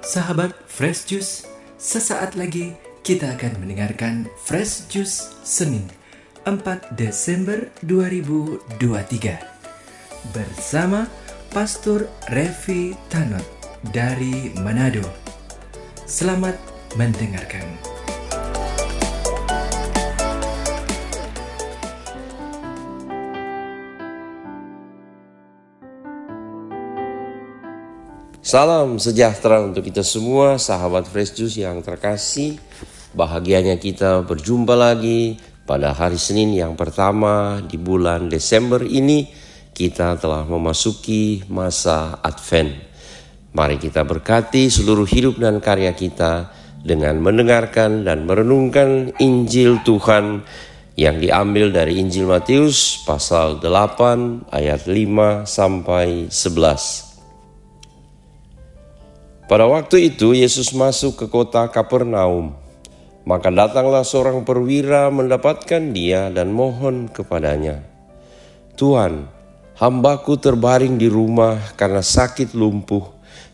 Sahabat Fresh Juice, sesaat lagi kita akan mendengarkan Fresh Juice Senin 4 Desember 2023 bersama Pastor Revi Tanot dari Manado. Selamat mendengarkan. Salam sejahtera untuk kita semua, sahabat Fresh Juice yang terkasih. Bahagianya kita berjumpa lagi pada hari Senin yang pertama di bulan Desember ini. Kita telah memasuki masa Advent. Mari kita berkati seluruh hidup dan karya kita dengan mendengarkan dan merenungkan Injil Tuhan yang diambil dari Injil Matius pasal 8 ayat 5 sampai 11. Pada waktu itu Yesus masuk ke kota Kapernaum. Maka datanglah seorang perwira mendapatkan dia dan mohon kepadanya, "Tuhan, hambaku terbaring di rumah karena sakit lumpuh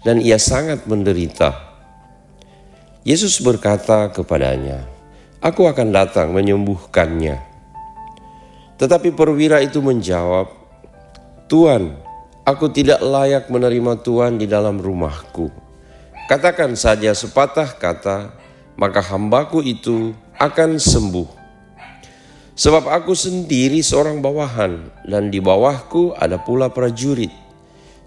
dan ia sangat menderita." Yesus berkata kepadanya, "Aku akan datang menyembuhkannya." Tetapi perwira itu menjawab, "Tuhan, aku tidak layak menerima Tuhan di dalam rumahku. Katakan saja sepatah kata, maka hambaku itu akan sembuh. Sebab aku sendiri seorang bawahan, dan di bawahku ada pula prajurit.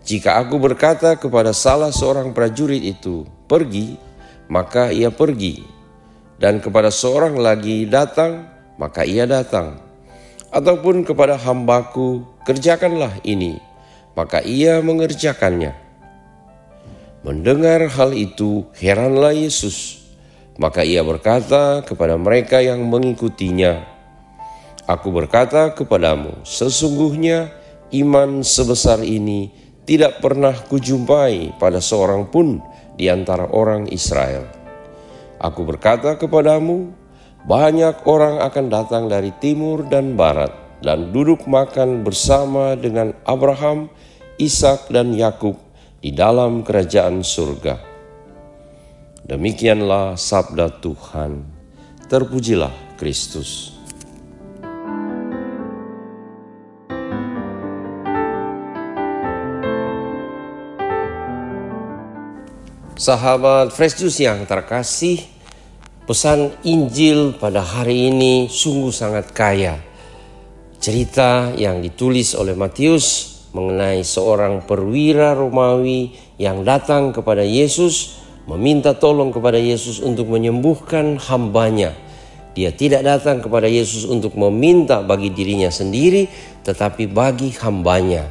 Jika aku berkata kepada salah seorang prajurit itu, 'Pergi,' maka ia pergi. Dan kepada seorang lagi, 'Datang,' maka ia datang. Ataupun kepada hambaku, 'Kerjakanlah ini,' maka ia mengerjakannya." Mendengar hal itu, heranlah Yesus. Maka ia berkata kepada mereka yang mengikutinya, "Aku berkata kepadamu, sesungguhnya iman sebesar ini tidak pernah kujumpai pada seorang pun di antara orang Israel. Aku berkata kepadamu, banyak orang akan datang dari timur dan barat dan duduk makan bersama dengan Abraham, Ishak dan Yakub di dalam kerajaan surga." Demikianlah sabda Tuhan. Terpujilah Kristus. Sahabat Fresh Juice yang terkasih, pesan Injil pada hari ini sungguh sangat kaya. Cerita yang ditulis oleh Matius mengenai seorang perwira Romawi yang datang kepada Yesus, meminta tolong kepada Yesus untuk menyembuhkan hambanya. Dia tidak datang kepada Yesus untuk meminta bagi dirinya sendiri, tetapi bagi hambanya.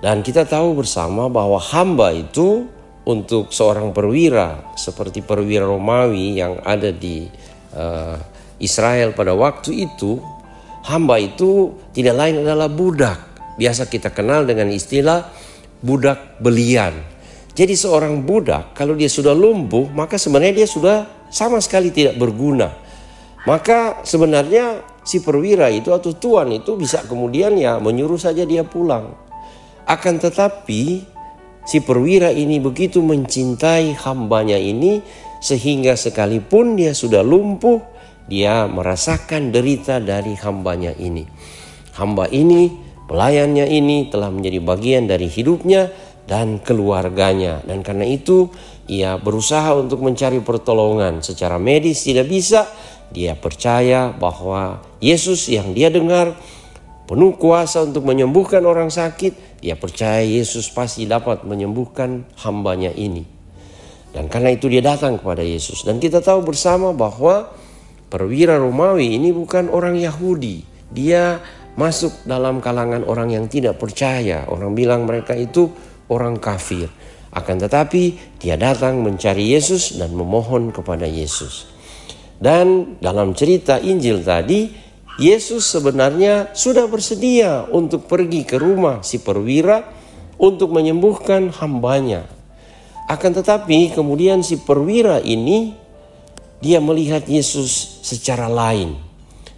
Dan kita tahu bersama bahwa hamba itu untuk seorang perwira seperti perwira Romawi yang ada di Israel pada waktu itu, hamba itu tidak lain adalah budak. Biasa kita kenal dengan istilah budak belian. Jadi seorang budak kalau dia sudah lumpuh, maka sebenarnya dia sudah sama sekali tidak berguna. Maka sebenarnya si perwira itu atau tuan itu bisa kemudian menyuruh saja dia pulang. Akan tetapi si perwira ini begitu mencintai hambanya ini, sehingga sekalipun dia sudah lumpuh, dia merasakan derita dari hambanya ini. Hamba ini, pelayannya ini telah menjadi bagian dari hidupnya dan keluarganya. Dan karena itu ia berusaha untuk mencari pertolongan. Secara medis tidak bisa. Dia percaya bahwa Yesus yang dia dengar penuh kuasa untuk menyembuhkan orang sakit. Dia percaya Yesus pasti dapat menyembuhkan hambanya ini. Dan karena itu dia datang kepada Yesus. Dan kita tahu bersama bahwa perwira Romawi ini bukan orang Yahudi. Dia masuk dalam kalangan orang yang tidak percaya. Orang bilang mereka itu orang kafir. Akan tetapi dia datang mencari Yesus dan memohon kepada Yesus. Dan dalam cerita Injil tadi, Yesus sebenarnya sudah bersedia untuk pergi ke rumah si perwira untuk menyembuhkan hambanya. Akan tetapi kemudian si perwira ini dia melihat Yesus secara lain.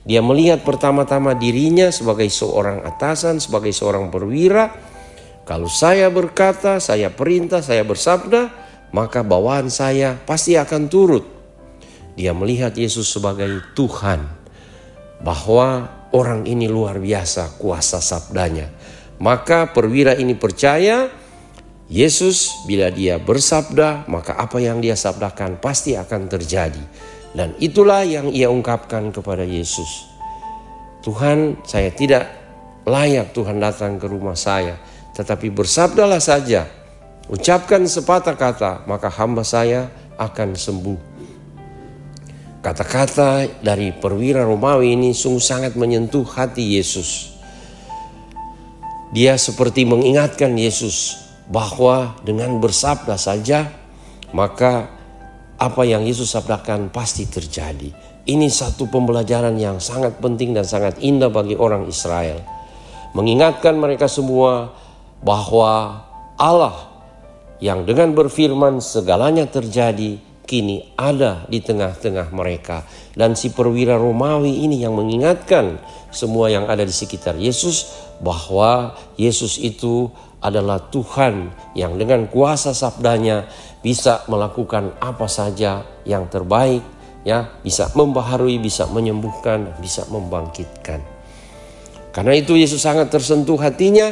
Dia melihat pertama-tama dirinya sebagai seorang atasan, sebagai seorang perwira. Kalau saya berkata, saya perintah, saya bersabda, maka bawaan saya pasti akan turut. Dia melihat Yesus sebagai Tuhan, bahwa orang ini luar biasa kuasa sabdanya. Maka perwira ini percaya Yesus bila dia bersabda, maka apa yang dia sabdakan pasti akan terjadi. Dan itulah yang ia ungkapkan kepada Yesus. Tuhan, saya tidak layak Tuhan datang ke rumah saya, tetapi bersabdalah saja, ucapkan sepatah kata, maka hamba saya akan sembuh. Kata-kata dari perwira Romawi ini sungguh sangat menyentuh hati Yesus. Dia seperti mengingatkan Yesus bahwa dengan bersabda saja, maka apa yang Yesus sabdakan pasti terjadi. Ini satu pembelajaran yang sangat penting dan sangat indah bagi orang Israel. Mengingatkan mereka semua bahwa Allah yang dengan berfirman segalanya terjadi, kini ada di tengah-tengah mereka. Dan si perwira Romawi ini yang mengingatkan semua yang ada di sekitar Yesus bahwa Yesus itu adalah Tuhan yang dengan kuasa sabdanya bisa melakukan apa saja yang terbaik, ya, bisa membaharui, bisa menyembuhkan, bisa membangkitkan. Karena itu Yesus sangat tersentuh hatinya,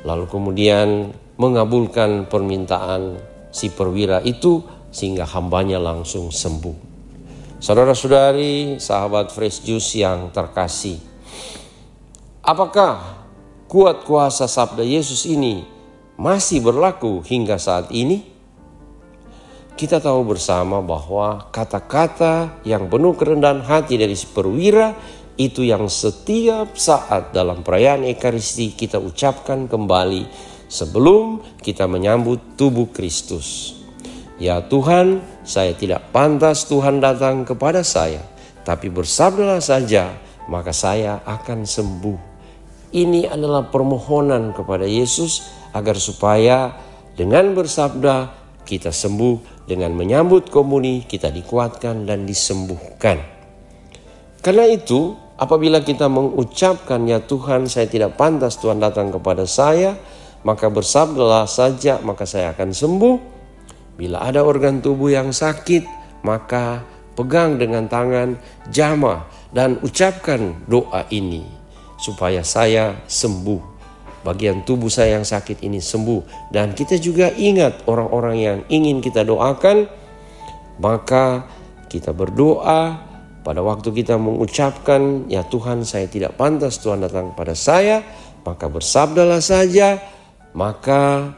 lalu kemudian mengabulkan permintaan si perwira itu sehingga hambanya langsung sembuh. Saudara-saudari, sahabat Fresh Juice yang terkasih, apakah kuat kuasa sabda Yesus ini masih berlaku hingga saat ini? Kita tahu bersama bahwa kata-kata yang penuh kerendahan hati dari si perwira itu yang setiap saat dalam perayaan Ekaristi kita ucapkan kembali sebelum kita menyambut tubuh Kristus. Ya Tuhan, saya tidak pantas Tuhan datang kepada saya, tapi bersabdalah saja, maka saya akan sembuh. Ini adalah permohonan kepada Yesus agar supaya dengan bersabda kita sembuh, dengan menyambut komuni kita dikuatkan dan disembuhkan. Karena itu apabila kita mengucapkan, ya Tuhan, saya tidak pantas Tuhan datang kepada saya, maka bersabdalah saja, maka saya akan sembuh. Bila ada organ tubuh yang sakit, maka pegang dengan tangan, jamah dan ucapkan doa ini supaya saya sembuh. Bagian tubuh saya yang sakit ini sembuh. Dan kita juga ingat orang-orang yang ingin kita doakan, maka kita berdoa pada waktu kita mengucapkan, ya Tuhan, saya tidak pantas Tuhan datang pada saya, maka bersabdalah saja, maka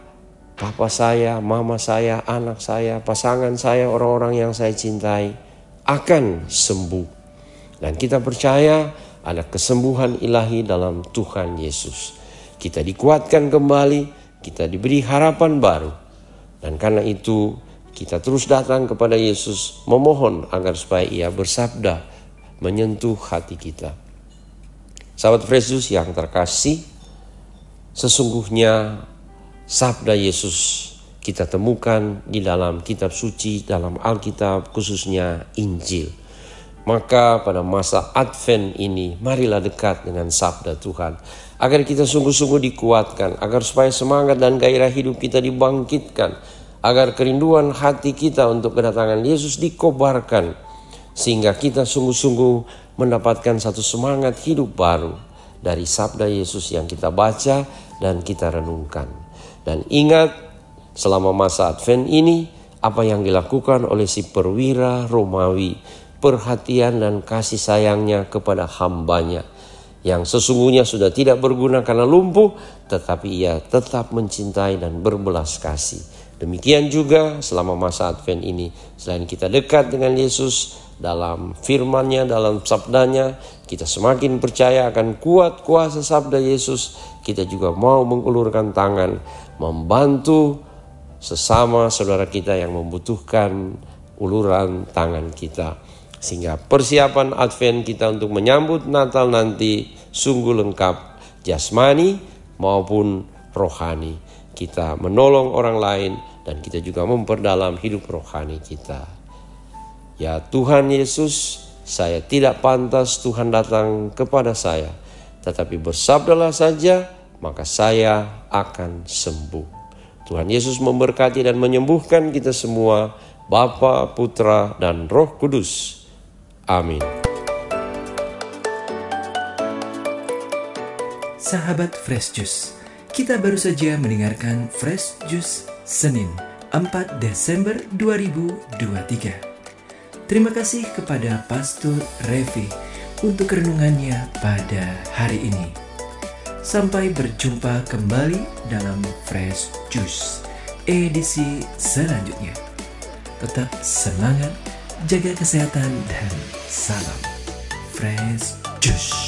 papa saya, mama saya, anak saya, pasangan saya, orang-orang yang saya cintai akan sembuh. Dan kita percaya ada kesembuhan ilahi dalam Tuhan Yesus. Kita dikuatkan kembali, kita diberi harapan baru. Dan karena itu kita terus datang kepada Yesus memohon agar supaya ia bersabda menyentuh hati kita. Sahabat Fresh Juice yang terkasih, sesungguhnya sabda Yesus kita temukan di dalam kitab suci, dalam Alkitab, khususnya Injil. Maka pada masa Advent ini, marilah dekat dengan sabda Tuhan, agar kita sungguh-sungguh dikuatkan, agar supaya semangat dan gairah hidup kita dibangkitkan, agar kerinduan hati kita untuk kedatangan Yesus dikobarkan, sehingga kita sungguh-sungguh mendapatkan satu semangat hidup baru dari sabda Yesus yang kita baca dan kita renungkan. Dan ingat, selama masa Advent ini, apa yang dilakukan oleh si perwira Romawi, perhatian dan kasih sayangnya kepada hambanya yang sesungguhnya sudah tidak berguna karena lumpuh, tetapi ia tetap mencintai dan berbelas kasih. Demikian juga selama masa Advent ini, selain kita dekat dengan Yesus dalam firman-Nya, dalam sabdanya, kita semakin percaya akan kuat kuasa sabda Yesus. Kita juga mau mengulurkan tangan membantu sesama saudara kita yang membutuhkan uluran tangan kita, sehingga persiapan Advent kita untuk menyambut Natal nanti sungguh lengkap jasmani maupun rohani. Kita menolong orang lain dan kita juga memperdalam hidup rohani kita. Ya Tuhan Yesus, saya tidak pantas Tuhan datang kepada saya, tetapi bersabdalah saja, maka saya akan sembuh. Tuhan Yesus memberkati dan menyembuhkan kita semua, Bapa, Putra, dan Roh Kudus. Amin. Sahabat Fresh Juice, kita baru saja mendengarkan Fresh Juice Senin 4 Desember 2023. Terima kasih kepada Pastor Revi untuk renungannya pada hari ini. Sampai berjumpa kembali dalam Fresh Juice edisi selanjutnya. Tetap semangat, jaga kesehatan, dan salam Fresh Juice.